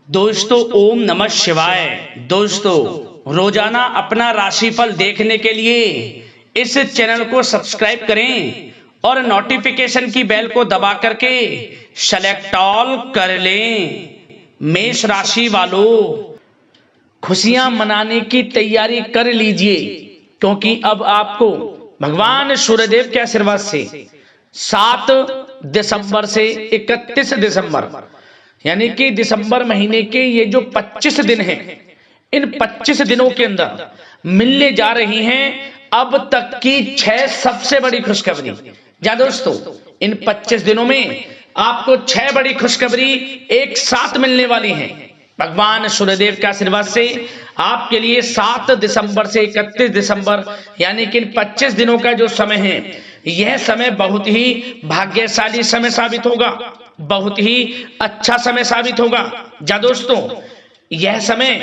दोस्तों ओम नमः शिवाय। दोस्तों रोजाना अपना राशिफल देखने के लिए इस चैनल को सब्सक्राइब करें और नोटिफिकेशन की बेल को दबा करके सेलेक्ट ऑल कर लें। मेष राशि वालों, खुशियां मनाने की तैयारी कर लीजिए, क्योंकि अब आपको भगवान सूर्यदेव के आशीर्वाद से 7 दिसंबर से 31 दिसंबर यानी कि दिसंबर महीने के ये जो 25 दिन हैं, इन 25 दिनों के अंदर मिलने जा रही हैं अब तक की 6 सबसे बड़ी खुशखबरी। या दोस्तों, इन 25 दिनों में आपको 6 बड़ी खुशखबरी एक साथ मिलने वाली हैं। भगवान सूर्यदेव के आशीर्वाद से आपके लिए 7 दिसंबर से 31 दिसंबर यानी कि इन 25 दिनों का जो समय है, यह समय बहुत ही भाग्यशाली समय साबित होगा, बहुत ही अच्छा समय साबित होगा। जा दोस्तों, यह समय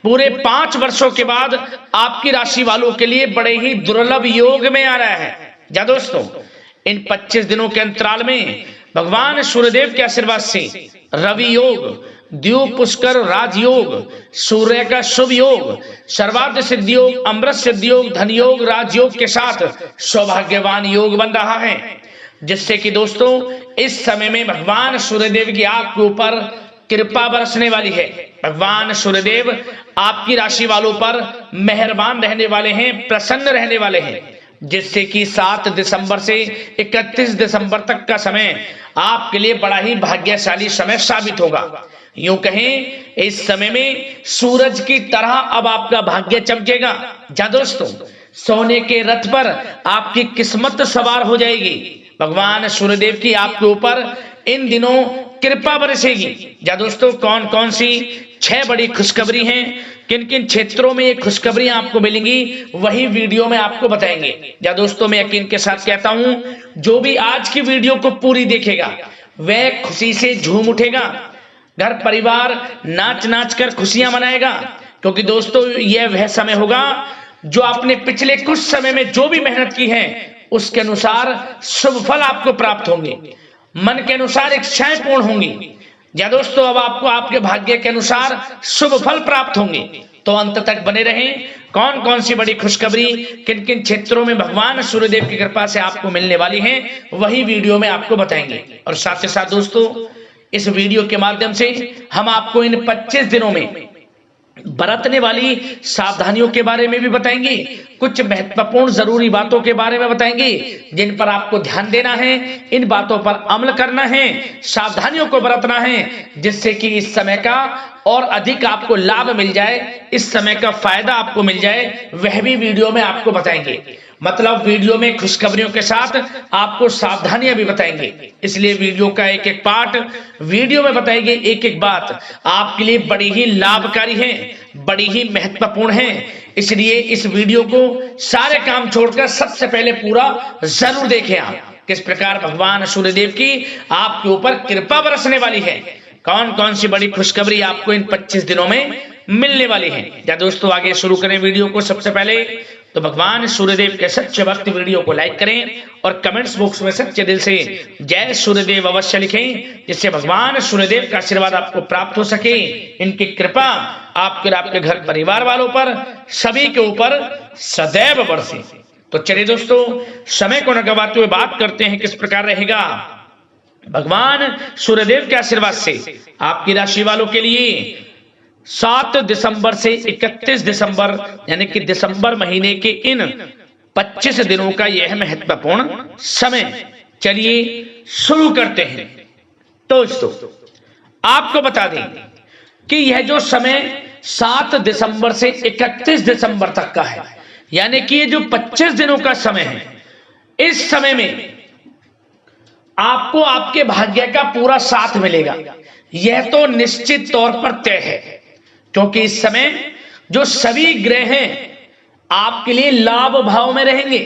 पूरे 5 वर्षों के बाद आपकी राशि वालों के लिए बड़े ही दुर्लभ योग में आ रहा है। जा दोस्तों, इन 25 दिनों के अंतराल में भगवान सूर्यदेव के आशीर्वाद से रवि योग, द्वीप पुष्कर राजयोग, सूर्य का शुभ योग, सर्वार्थ सिद्धि योग, अमृत सिद्धि योग, धन योग, राजयोग के साथ सौभाग्यवान योग बन रहा है, जिससे कि दोस्तों इस समय में भगवान सूर्यदेव की आपके ऊपर कृपा बरसने वाली है। भगवान सूर्यदेव आपकी राशि वालों पर मेहरबान रहने वाले हैं, प्रसन्न रहने वाले हैं, जिससे कि 7 दिसंबर से 31 दिसंबर तक का समय आपके लिए बड़ा ही भाग्यशाली समय साबित होगा। यूं कहें, इस समय में सूरज की तरह अब आपका भाग्य चमकेगा। जा दोस्तों, सोने के रथ पर आपकी किस्मत सवार हो जाएगी। भगवान सूर्यदेव की आपके ऊपर इन दिनों कृपा बरसेगी। जा दोस्तों, कौन कौन सी 6 बड़ी खुशखबरी हैं, किन किन क्षेत्रों में ये खुशखबरियां आपको मिलेंगी, वही वीडियो में आपको बताएंगे। जा दोस्तों, मैं यकीन के साथ कहता हूं, जो भी आज की वीडियो को पूरी देखेगा वह खुशी से झूम उठेगा, घर परिवार नाच नाच कर खुशियां मनाएगा, क्योंकि दोस्तों यह वह समय होगा जो आपने पिछले कुछ समय में जो भी मेहनत की है उसके अनुसार शुभ फल आपको प्राप्त होंगे, मन के अनुसार इच्छाएं पूर्ण होंगी। या दोस्तों, अब आपको आपके भाग्य के अनुसार शुभ फल प्राप्त होंगे, तो अंत तक बने रहें। कौन कौन सी बड़ी खुशखबरी किन किन क्षेत्रों में भगवान सूर्यदेव की कृपा से आपको मिलने वाली है, वही वीडियो में आपको बताएंगे। और साथ ही साथ दोस्तों, इस वीडियो के माध्यम से हम आपको इन 25 दिनों में बरतने वाली सावधानियों के बारे में भी बताएंगे, कुछ महत्वपूर्ण जरूरी बातों के बारे में बताएंगे जिन पर आपको ध्यान देना है, इन बातों पर अमल करना है, सावधानियों को बरतना है, जिससे कि इस समय का और अधिक आपको लाभ मिल जाए, इस समय का फायदा आपको मिल जाए, वह भी वीडियो में आपको बताएंगे। मतलब वीडियो में खुशखबरियों के साथ आपको सावधानियां भी बताएंगे, इसलिए वीडियो का एक एक पार्ट वीडियो में बताएंगे, एक एक बात आपके लिए बड़ी ही लाभकारी है, बड़ी ही महत्वपूर्ण है। इसलिए इस वीडियो को सारे काम छोड़कर सबसे पहले पूरा जरूर देखें आप, किस प्रकार भगवान सूर्यदेव की आपके ऊपर कृपा बरसने वाली है, कौन कौन सी बड़ी खुशखबरी आपको इन 25 दिनों में मिलने वाली है। या दोस्तों, आगे शुरू करें वीडियो को। सबसे पहले तो भगवान सूर्यदेव के सच्चे भक्त वीडियो को लाइक करें और कमेंट्स बॉक्स में सच्चे दिल से जय सूर्यदेव अवश्य लिखें, जिससे भगवान सूर्यदेव का आशीर्वाद आपको प्राप्त हो सके, इनकी कृपा आपके और आपके घर परिवार वालों पर सभी के ऊपर सदैव बरसे। तो चलिए दोस्तों, समय को न गवाते हुए बात करते हैं किस प्रकार रहेगा भगवान सूर्यदेव के आशीर्वाद से आपकी राशि वालों के लिए 7 दिसंबर से 31 दिसंबर यानी कि दिसंबर महीने के इन 25 दिनों का यह महत्वपूर्ण समय। चलिए शुरू करते हैं। दोस्तों, आपको बता दें कि यह जो समय 7 दिसंबर से 31 दिसंबर तक का है, यानी कि ये जो 25 दिनों का समय है, इस समय में आपको आपके भाग्य का पूरा साथ मिलेगा। यह तो निश्चित तौर पर तय है, क्योंकि इस समय जो सभी ग्रह हैं आपके लिए लाभ भाव में रहेंगे,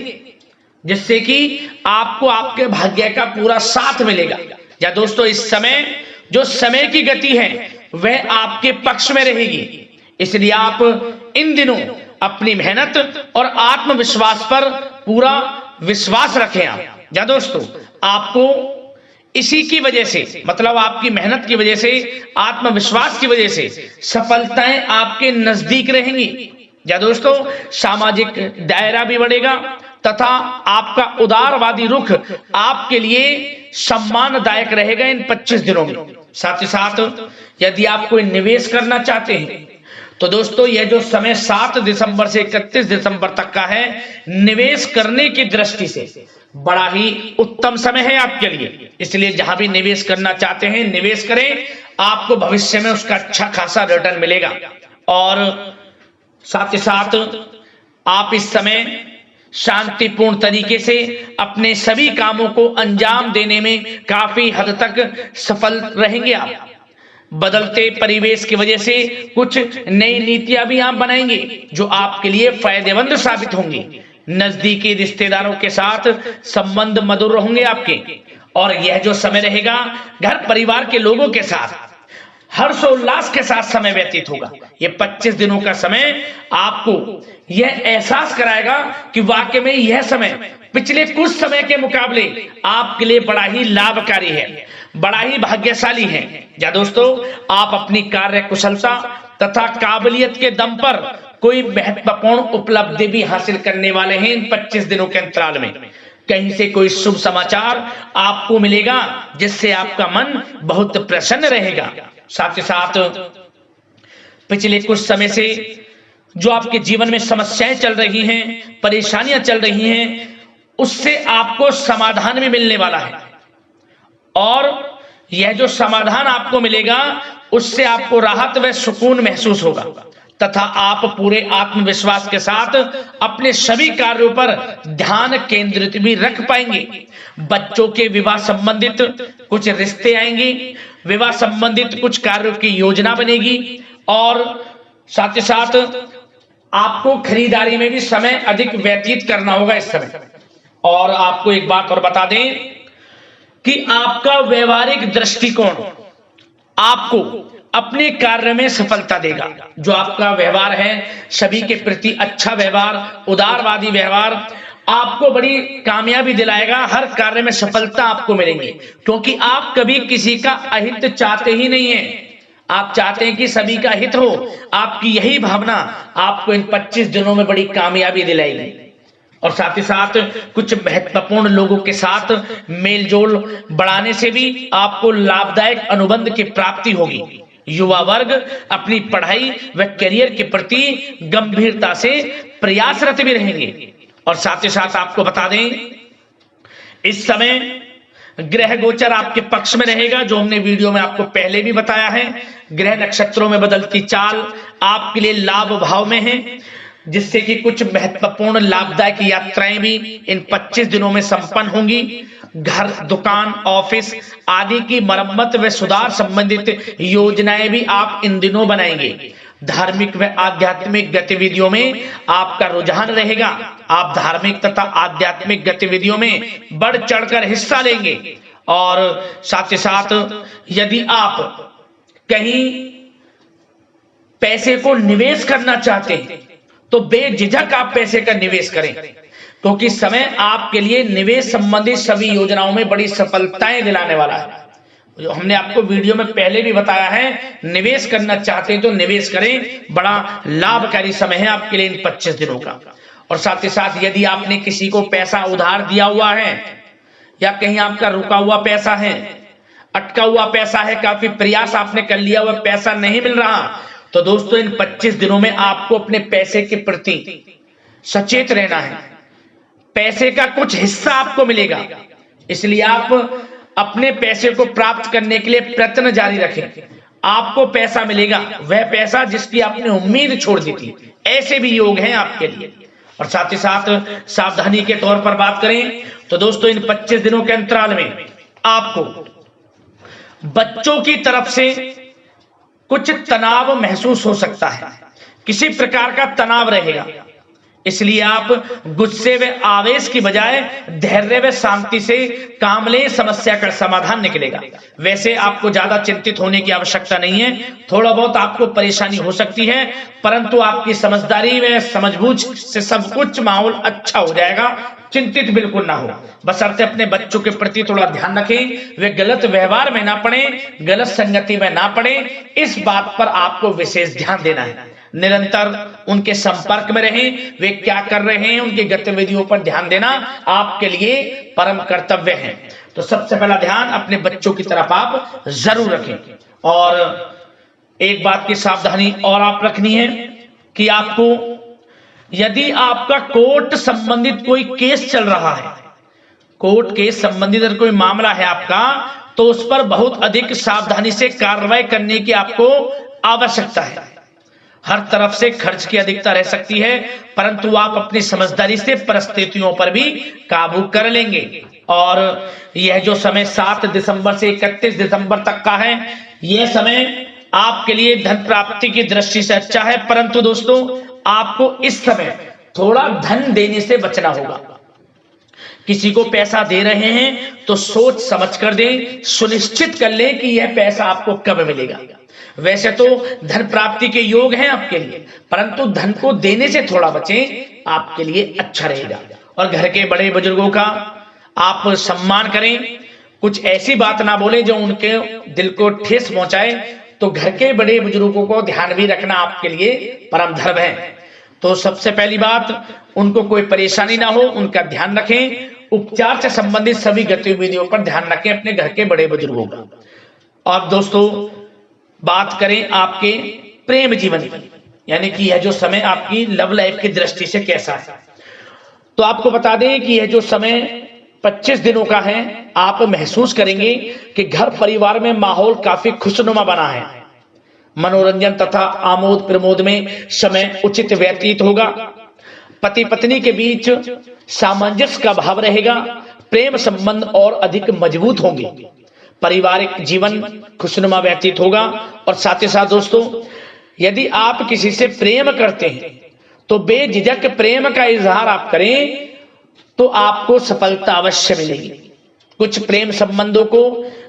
जिससे कि आपको आपके भाग्य का पूरा साथ मिलेगा। या दोस्तों, इस समय जो समय की गति है वह आपके पक्ष में रहेगी, इसलिए आप इन दिनों अपनी मेहनत और आत्मविश्वास पर पूरा विश्वास रखें आप। या दोस्तों, आपको इसी की वजह से, मतलब आपकी मेहनत की वजह से, आत्मविश्वास की वजह से सफलताएं आपके नजदीक रहेंगी। या दोस्तों, सामाजिक दायरा भी बढ़ेगा तथा आपका उदारवादी रुख आपके लिए सम्मानदायक रहेगा इन 25 दिनों में। साथ ही साथ यदि आप कोई निवेश करना चाहते हैं तो दोस्तों यह जो समय 7 दिसंबर से 31 दिसंबर तक का है, निवेश करने की दृष्टि से बड़ा ही उत्तम समय है आपके लिए। इसलिए जहां भी निवेश करना चाहते हैं निवेश करें, आपको भविष्य में उसका अच्छा खासा रिटर्न मिलेगा। और साथ ही साथ आप इस समय शांतिपूर्ण तरीके से अपने सभी कामों को अंजाम देने में काफी हद तक सफल रहेंगे आप। बदलते परिवेश की वजह से कुछ नई नीतियां भी आप बनाएंगे जो आपके लिए फायदेमंद साबित होंगी। नजदीकी रिश्तेदारों के साथ संबंध मधुर होंगे आपके। और यह जो समय रहेगा घर परिवार के लोगों के साथ हर्षोल्लास के साथ समय व्यतीत होगा। ये 25 दिनों का समय आपको यह एहसास कराएगा कि वाकई में यह समय पिछले कुछ समय के मुकाबले आपके लिए बड़ा ही लाभकारी है, बड़ा ही भाग्यशाली है। या दोस्तों, आप अपनी कार्य कुशलता तथा काबिलियत के दम पर कोई महत्वपूर्ण उपलब्धि भी हासिल करने वाले हैं इन 25 दिनों के अंतराल में। कहीं से कोई शुभ समाचार आपको मिलेगा जिससे आपका मन बहुत प्रसन्न रहेगा। साथ ही साथ पिछले कुछ समय से जो आपके जीवन में समस्याएं चल रही हैं, परेशानियां चल रही हैं, उससे आपको समाधान भी मिलने वाला है। और यह जो समाधान आपको मिलेगा उससे आपको राहत व सुकून महसूस होगा तथा आप पूरे आत्मविश्वास के साथ अपने सभी कार्यों पर ध्यान केंद्रित भी रख पाएंगे। बच्चों के विवाह संबंधित कुछ रिश्ते आएंगे, विवाह संबंधित कुछ कार्यों की योजना बनेगी। और साथ ही साथ आपको खरीदारी में भी समय अधिक व्यतीत करना होगा इस समय। और आपको एक बात और बता दें कि आपका व्यवहारिक दृष्टिकोण आपको अपने कार्य में सफलता देगा। जो आपका व्यवहार है सभी के प्रति अच्छा व्यवहार, उदारवादी व्यवहार आपको बड़ी कामयाबी दिलाएगा। हर कार्य में सफलता आपको मिलेंगी क्योंकि आप कभी किसी का अहित चाहते ही नहीं है, आप चाहते हैं कि सभी का हित हो। आपकी यही भावना आपको इन 25 दिनों में बड़ी कामयाबी दिलाएगी। और साथ ही साथ कुछ महत्वपूर्ण लोगों के साथ मेलजोल बढ़ाने से भी आपको लाभदायक अनुबंध की प्राप्ति होगी। युवा वर्ग अपनी पढ़ाई व करियर के प्रति गंभीरता से प्रयासरत भी रहेंगे। और साथ ही साथ आपको बता दें, इस समय ग्रह गोचर आपके पक्ष में रहेगा, जो हमने वीडियो में आपको पहले भी बताया है। ग्रह नक्षत्रों में बदलती चाल आपके लिए लाभ भाव में है, जिससे कि कुछ महत्वपूर्ण लाभदायक यात्राएं भी इन 25 दिनों में संपन्न होंगी। घर, दुकान, ऑफिस आदि की मरम्मत व सुधार संबंधित योजनाएं भी आप इन दिनों बनाएंगे। धार्मिक व आध्यात्मिक गतिविधियों में आपका रुझान रहेगा। आप धार्मिक तथा आध्यात्मिक गतिविधियों में बढ़ चढ़कर हिस्सा लेंगे। और साथ ही साथ यदि आप कहीं पैसे को निवेश करना चाहते हैं तो बेझिझक आप पैसे का निवेश करें, क्योंकि समय आपके लिए निवेश संबंधी सभी योजनाओं में बड़ी सफलताएं दिलाने वाला है। जो हमने आपको वीडियो में पहले भी बताया है, निवेश करना चाहते हैं तो निवेश करें, बड़ा लाभकारी समय है आपके लिए इन 25 दिनों का। और साथ ही साथ यदि आपने किसी को पैसा उधार दिया हुआ है या कहीं आपका रुका हुआ पैसा है, अटका हुआ पैसा है, काफी प्रयास आपने कर लिया हुआ पैसा नहीं मिल रहा, तो दोस्तों इन 25 दिनों में आपको अपने पैसे के प्रति सचेत रहना है। पैसे का कुछ हिस्सा आपको मिलेगा, इसलिए आप अपने पैसे को प्राप्त करने के लिए प्रयत्न जारी रखें। आपको पैसा मिलेगा, वह पैसा जिसकी आपने उम्मीद छोड़ दी थी, ऐसे भी योग हैं आपके लिए। और साथ ही साथ सावधानी के तौर पर बात करें तो दोस्तों इन 25 दिनों के अंतराल में आपको बच्चों की तरफ से कुछ तनाव महसूस हो सकता है, किसी प्रकार का तनाव रहेगा। इसलिए आप गुस्से व आवेश की बजाय धैर्य व शांति से काम लें, समस्या का समाधान निकलेगा। वैसे आपको ज्यादा चिंतित होने की आवश्यकता नहीं है, थोड़ा बहुत आपको परेशानी हो सकती है, परंतु आपकी समझदारी व समझबूझ से सब कुछ माहौल अच्छा हो जाएगा, चिंतित बिल्कुल ना हो, बशर्ते अपने बच्चों के प्रति थोड़ा ध्यान रखें, वे गलत व्यवहार में ना पड़े, गलत संगति में ना पड़े, इस बात पर आपको विशेष ध्यान देना है। निरंतर उनके संपर्क में रहें, वे क्या कर रहे हैं उनकी गतिविधियों पर ध्यान देना आपके लिए परम कर्तव्य है। तो सबसे पहला ध्यान अपने बच्चों की तरफ आप जरूर रखें। और एक बात की सावधानी और आप रखनी है कि आपको, यदि आपका कोर्ट संबंधित कोई केस चल रहा है, कोर्ट केस संबंधित अगर कोई मामला है आपका, तो उस पर बहुत अधिक सावधानी से कार्रवाई करने की आपको आवश्यकता है। हर तरफ से खर्च की अधिकता रह सकती है, परंतु आप अपनी समझदारी से परिस्थितियों पर भी काबू कर लेंगे। और यह जो समय 7 दिसंबर से 31 दिसंबर तक का है, यह समय आपके लिए धन प्राप्ति की दृष्टि से अच्छा है, परंतु दोस्तों आपको इस समय थोड़ा धन देने से बचना होगा। किसी को पैसा दे रहे हैं तो सोच समझ कर दें, सुनिश्चित कर लें कि यह पैसा आपको कब मिलेगा। वैसे तो धन प्राप्ति के योग हैं आपके लिए, परंतु धन को देने से थोड़ा बचें, आपके लिए अच्छा रहेगा। और घर के बड़े बुजुर्गों का आप सम्मान करें, कुछ ऐसी बात ना बोले जो उनके दिल को ठेस पहुंचाए। तो घर के बड़े बुजुर्गों को ध्यान भी रखना आपके लिए परम धर्म है। तो सबसे पहली बात, उनको कोई परेशानी ना हो, उनका ध्यान रखें। उपचार से संबंधित सभी गतिविधियों पर ध्यान रखें अपने घर के बड़े बुजुर्गों का। और दोस्तों बात करें आपके प्रेम जीवन की, यानी कि यह जो समय आपकी लव लाइफ की दृष्टि से कैसा है, तो आपको बता दें कि यह जो समय 25 दिनों का है, आप महसूस करेंगे कि घर परिवार में माहौल काफी खुशनुमा बना है। मनोरंजन तथा आमोद प्रमोद में समय उचित व्यतीत होगा। पति पत्नी के बीच सामंजस्य का भाव रहेगा। प्रेम संबंध और अधिक मजबूत होंगे। पारिवारिक जीवन खुशनुमा व्यतीत होगा। और साथ ही साथ दोस्तों, यदि आप किसी से प्रेम करते हैं तो बेझिझक प्रेम का इजहार आप करें तो आपको सफलता अवश्य मिलेगी। कुछ प्रेम संबंधों को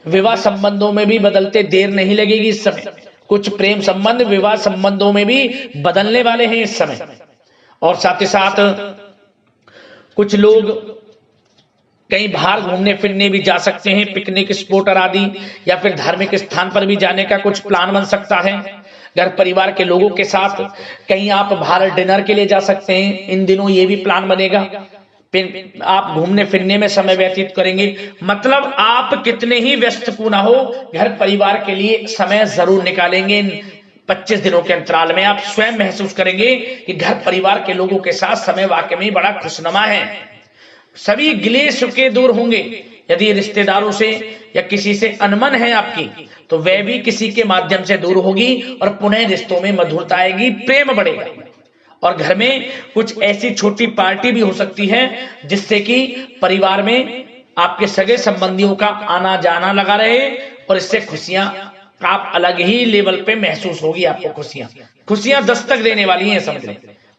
विवाह संबंधों में भी बदलते देर नहीं लगेगी इस समय। कुछ प्रेम संबंध विवाह संबंधों में भी बदलने वाले हैं इस समय। और साथ ही साथ कुछ लोग कहीं बाहर घूमने फिरने भी जा सकते हैं, पिकनिक स्पॉट आदि, या फिर धार्मिक स्थान पर भी जाने का कुछ प्लान बन सकता है। घर परिवार के लोगों के साथ कहीं आप बाहर डिनर के लिए जा सकते हैं, इन दिनों ये भी प्लान बनेगा। फिर आप घूमने फिरने में समय व्यतीत करेंगे। मतलब आप कितने ही व्यस्त क्यों ना हो, घर परिवार के लिए समय जरूर निकालेंगे। 25 दिनों के अंतराल में आप स्वयं महसूस करेंगे कि घर परिवार के लोगों के साथ समय वाकई में बड़ा खुशनुमा है। सभी गिले शिकवे दूर होंगे। यदि रिश्तेदारों से या किसी से अनमन है आपकी, तो वह भी किसी के माध्यम से दूर होगी और पुनः रिश्तों में मधुरता आएगी, प्रेम बढ़ेगा। और घर में कुछ ऐसी छोटी पार्टी भी हो सकती है जिससे कि परिवार में आपके सगे संबंधियों का आना जाना लगा रहे, और इससे खुशियां आप अलग ही लेवल पे महसूस होगी। आपको खुशियां दस्तक देने वाली हैं, समझ लें।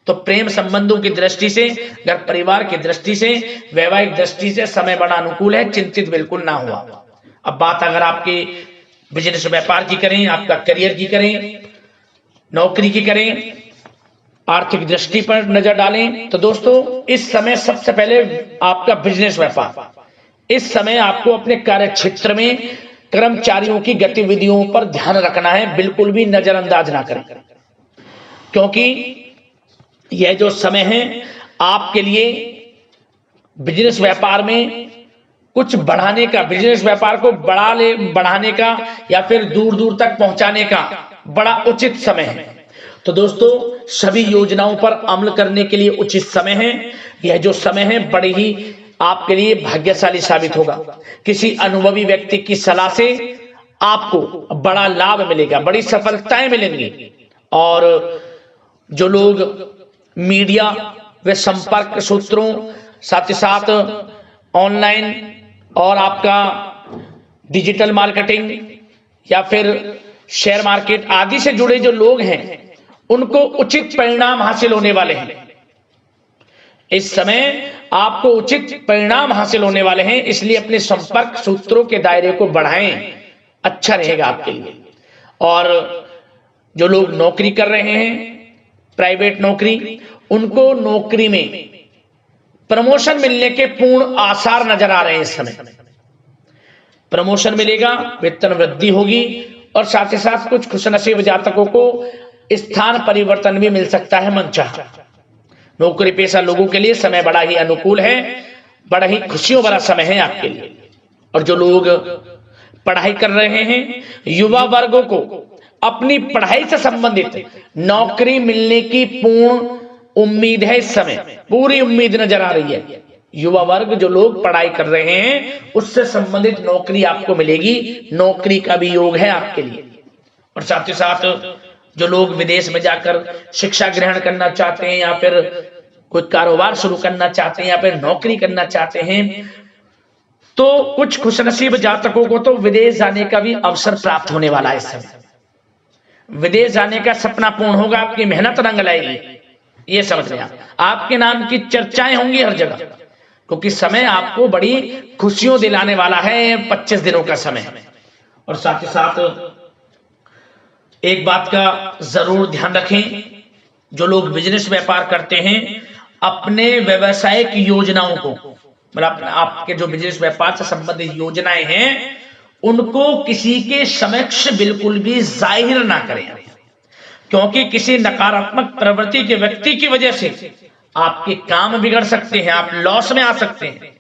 तो प्रेम संबंधों की दृष्टि से, घर परिवार की दृष्टि से, वैवाहिक दृष्टि से समय बड़ा अनुकूल है, चिंतित बिल्कुल ना हुआ। अब बात अगर आपके बिजनेस व्यापार की करें, आपका करियर की करें, नौकरी की करें, आर्थिक दृष्टि पर नजर डालें, तो दोस्तों इस समय सबसे पहले आपका बिजनेस व्यापार, इस समय आपको अपने कार्य क्षेत्र में कर्मचारियों की गतिविधियों पर ध्यान रखना है, बिल्कुल भी नजरअंदाज ना करें। क्योंकि यह जो समय है आपके लिए बिजनेस व्यापार में कुछ बढ़ाने का, बिजनेस व्यापार को बढ़ाने का या फिर दूर दूर तक पहुंचाने का बड़ा उचित समय है। तो दोस्तों सभी योजनाओं पर अमल करने के लिए उचित समय है। यह जो समय है बड़ी ही आपके लिए भाग्यशाली साबित होगा। किसी अनुभवी व्यक्ति की सलाह से आपको बड़ा लाभ मिलेगा, बड़ी सफलताएं मिलेंगी। और जो लोग मीडिया व संपर्क सूत्रों, साथ ही साथ ऑनलाइन और आपका डिजिटल मार्केटिंग या फिर शेयर मार्केट आदि से जुड़े जो लोग हैं, उनको उचित परिणाम हासिल होने वाले हैं। इस समय आपको उचित परिणाम हासिल होने वाले हैं, इसलिए अपने संपर्क सूत्रों के दायरे को बढ़ाएं, अच्छा रहेगा आपके लिए। और जो लोग नौकरी कर रहे हैं, प्राइवेट नौकरी, उनको नौकरी में प्रमोशन मिलने के पूर्ण आसार नजर आ रहे हैं। इस समय प्रमोशन मिलेगा, वेतन वृद्धि होगी और साथ ही साथ कुछ खुशनसीब जातकों को स्थान परिवर्तन भी मिल सकता है मनचाहा। नौकरी पेशा लोगों के लिए समय बड़ा ही अनुकूल है, बड़ा ही खुशियों भरा समय है आपके लिए। और जो लोग पढ़ाई कर रहे हैं, युवा वर्गों को अपनी पढ़ाई से संबंधित नौकरी मिलने की पूर्ण उम्मीद है। इस समय पूरी उम्मीद नजर आ रही है। युवा वर्ग जो लोग पढ़ाई कर रहे हैं उससे संबंधित नौकरी आपको मिलेगी, नौकरी का भी योग है आपके लिए। और साथ ही साथ जो लोग विदेश में जाकर शिक्षा ग्रहण करना चाहते हैं या फिर कोई कारोबार शुरू करना चाहते हैं या फिर नौकरी करना चाहते हैं, तो कुछ खुशनसीब जातकों को तो विदेश जाने का भी अवसर प्राप्त होने वाला है। इस समय विदेश जाने का सपना पूर्ण होगा, आपकी मेहनत रंग लाएगी, ये समझ लें। आपके नाम की चर्चाएं होंगी हर जगह, क्योंकि समय आपको बड़ी खुशियों दिलाने वाला है, 25 दिनों का समय। और साथ ही साथ एक बात का जरूर ध्यान रखें, जो लोग बिजनेस व्यापार करते हैं अपने व्यवसायिक योजनाओं को, मतलब आपके जो बिजनेस व्यापार से संबंधित योजनाएं हैं उनको किसी के समक्ष बिल्कुल भी जाहिर ना करें, क्योंकि किसी नकारात्मक प्रवृत्ति के व्यक्ति की वजह से आपके काम बिगड़ सकते हैं, आप लॉस में आ सकते हैं।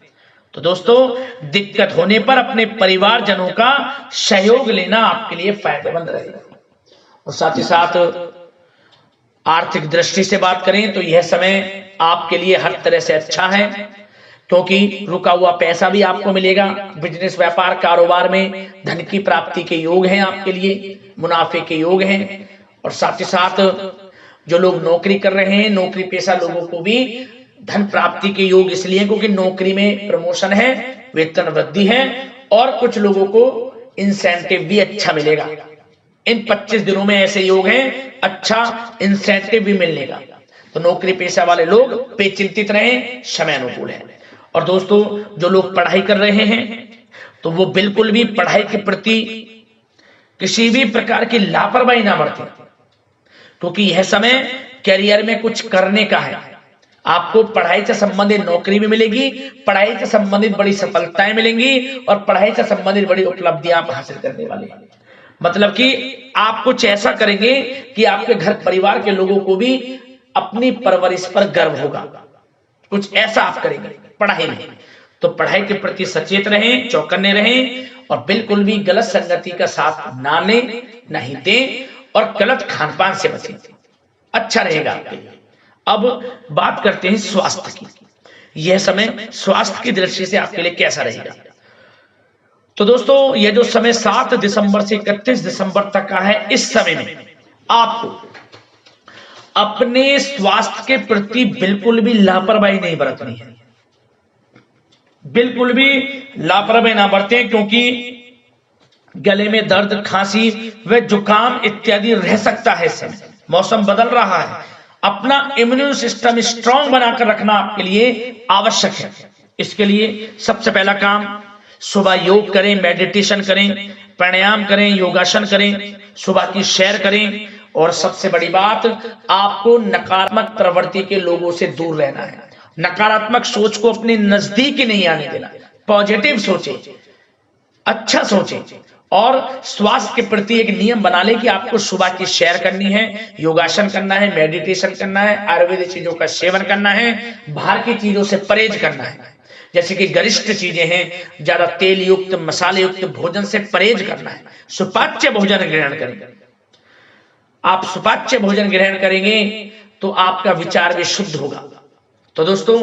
तो दोस्तों, दिक्कत होने पर अपने परिवारजनों का सहयोग लेना आपके लिए फायदेमंद रहेगा। और साथ ही साथ आर्थिक दृष्टि से बात करें तो यह समय आपके लिए हर तरह से अच्छा है, क्योंकि रुका हुआ पैसा भी आपको मिलेगा। बिजनेस व्यापार कारोबार में धन की प्राप्ति के योग हैं आपके लिए, मुनाफे के योग हैं। और साथ ही साथ जो लोग नौकरी कर रहे हैं, नौकरी पेशा लोगों को भी धन प्राप्ति के योग इसलिए क्योंकि नौकरी में प्रमोशन है, वेतन वृद्धि है और कुछ लोगों को इंसेंटिव भी अच्छा मिलेगा। इन 25 दिनों में ऐसे योग हैं, अच्छा इंसेंटिव भी मिलने का। तो नौकरी पेशा वाले लोग बेचिंतित रहें, समय अनुकूल है। और दोस्तों, जो लोग पढ़ाई कर रहे हैं तो वो बिल्कुल भी पढ़ाई के प्रति किसी भी प्रकार की लापरवाही ना बरतें, क्योंकि यह समय करियर में कुछ करने का है। आपको पढ़ाई से संबंधित नौकरी भी मिलेगी, पढ़ाई से संबंधित बड़ी सफलताएं मिलेंगी और पढ़ाई से संबंधित बड़ी उपलब्धियां आप हासिल करने वाले हैं। मतलब कि आप कुछ ऐसा करेंगे कि आपके घर परिवार के लोगों को भी अपनी परवरिश पर गर्व होगा। कुछ ऐसा आप करेंगे पढ़ाई में। तो पढ़ाई के प्रति सचेत रहें, चौकन्ने रहें और बिल्कुल भी गलत संगति का साथ ना लें, नहीं दें और गलत खानपान से बचें, अच्छा रहेगा आपके लिए। अब बात करते हैं स्वास्थ्य की। यह समय स्वास्थ्य की दृष्टि से आपके लिए कैसा रहेगा? तो दोस्तों, यह जो समय 7 दिसंबर से 31 दिसंबर तक का है, इस समय में आपको अपने स्वास्थ्य के प्रति बिल्कुल भी लापरवाही नहीं बरतनी है। बिल्कुल भी लापरवाही ना बरतें, क्योंकि गले में दर्द, खांसी व जुकाम इत्यादि रह सकता है। इस समय मौसम बदल रहा है, अपना इम्यून सिस्टम स्ट्रांग बनाकर रखना आपके लिए आवश्यक है। इसके लिए सबसे पहला काम, सुबह योग करें, मेडिटेशन करें, प्राणायाम करें, योगासन करें, सुबह की सैर करें। और सबसे बड़ी बात, आपको नकारात्मक प्रवृत्ति के लोगों से दूर रहना है। नकारात्मक सोच को अपने नजदीक ही नहीं आने देना। पॉजिटिव सोचें, अच्छा सोचें और स्वास्थ्य के प्रति एक नियम बना ले कि आपको सुबह की सैर करनी है, योगासन करना है, मेडिटेशन करना है, आयुर्वेदिक चीजों का सेवन करना है, बाहर की चीजों से परहेज करना है, जैसे कि गरिष्ठ चीजें हैं, ज्यादा तेल युक्त मसाले युक्त भोजन से परहेज करना है। सुपाच्य भोजन ग्रहण करें। आप सुपाच्य भोजन ग्रहण करेंगे तो आपका विचार भी शुद्ध होगा। तो दोस्तों,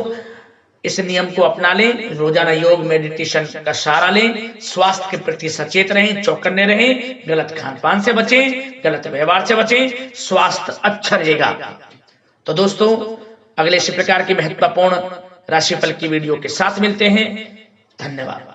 इस नियम को अपना लें, रोजाना योग मेडिटेशन का सहारा लें, स्वास्थ्य के प्रति सचेत रहें, चौकन्ने रहें, गलत खानपान से बचें, गलत व्यवहार से बचें, स्वास्थ्य अच्छा रहेगा। तो दोस्तों, अगले इसी प्रकार की महत्वपूर्ण राशिफल की वीडियो के साथ मिलते हैं। धन्यवाद।